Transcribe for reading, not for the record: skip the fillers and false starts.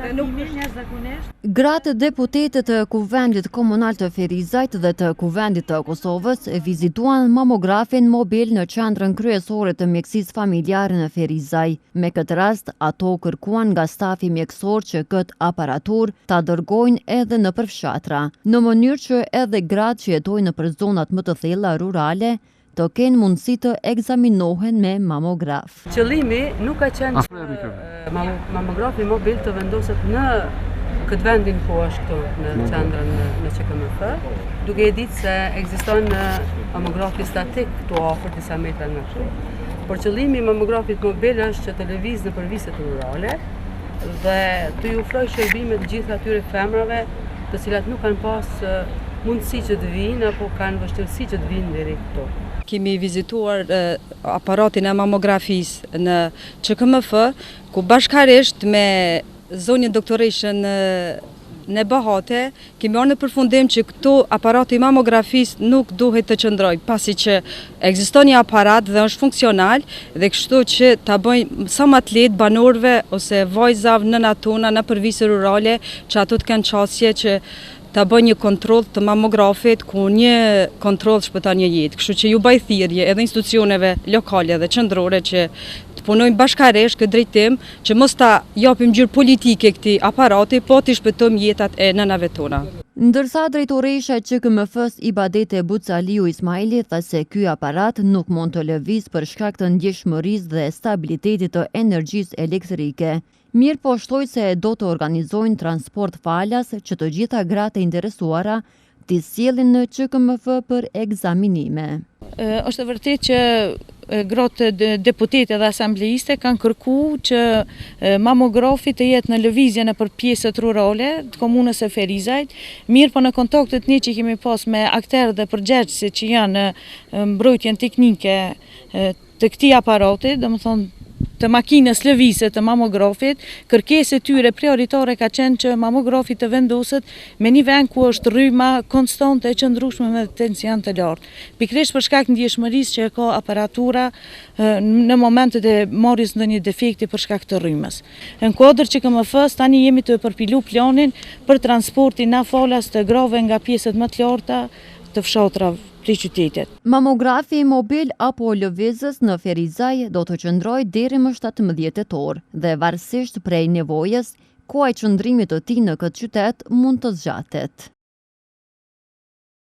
Gratë deputetët të Kuvendit Komunal të Ferizajt dhe të Kuvendit të Kosovës vizituan mamografin mobil në qendrën kryesore të mjekësisë familjare në Ferizaj. Me këtë rast, ato kërkuan nga stafi mjekësor që këtë aparatur ta dërgojnë edhe në përfshatra, në mënyrë që edhe gratë që jetojnë në për zonat më të thella rurale të kenë mundësi të ekzaminohen me mamograf. Qëllimi nuk ka qenë që mamografi mobil të vendoset në këtë vendin ku është këtu në qendrën në QKMF, duke e ditë se ekziston mamografi statik këtu afër disa metra nga këtu. Por qëllimi i mamografit mobil është që të lëvizë në përviset rurale dhe të ju ofrojë shërbime të gjitha atyre femrave të cilat nuk kanë pas mundësi që të vinë apo kanë vështirësi që të vinë deri këtu. Kemi vizituar aparatin e mamografisë në QKMF, ku bashkarisht me zonjën doktoreshën në Bahate, kemi marrë në përfundim që këtu aparati i mamografisë nuk duhet të qëndrojë, pasi që ekziston një aparat dhe është funksional dhe kështu që ta bëjmë sa më të lehtë banorëve ose vajzave në natuna në përvisë rurale që ato të kenë qasje që ta bëjë një kontroll të mamografit ku një kontroll shpëton një jetë. Kështu që ju bëj thirrje edhe institucioneve lokale dhe qendrore që të punojmë bashkërisht këtë drejtim që mos ta japim gjyrë politike këtij aparati, po të shpëtojmë jetat e nënave tona. Ndërsa drejtoresha e QKMF-s Ibadete Bucaliu Ismaili tha se ky aparat nuk mund të lëvizë për shkak të ndjeshmërisë dhe stabilitetit të energjisë elektrike. Mirë po shtoi se do të organizojnë transport falas që të gjitha gratë e interesuara t'i sjellin në QKMF për ekzaminime. Është e vërtetë që gratë deputete dhe asambleiste kanë kërkuar që mamografi të jetë në lëvizje nëpër pjesët rurale të komunës së Ferizajt. Mirë po në kontaktet ne që kemi pas me aktorë dhe përgjegjësi që janë në mbrojtjen teknike të këtij aparati, domethënë të makinës lëvizje të mamografit, kërkesë e tyre prioritare ka qenë që mamografi të vendoset me një vend ku është rryma konstante e qëndrueshme me tension të lartë. Pikërisht për shkak të ndjeshmërisë që ka aparatura në momentet e marrjes ndonjë defekti për shkak të rrymës. Në kuadër që QKMF-s tani jemi të përpilu planin për transportin na falas të grave nga pjesët më të larta të fshatrave të qytetit. Mamografi mobil apo lëvizës në Ferizaj do të qëndrojë deri më 17 tetor dhe varësisht prej nevojës, koha e qëndrimit të tij në këtë qytet mund të zgjatet.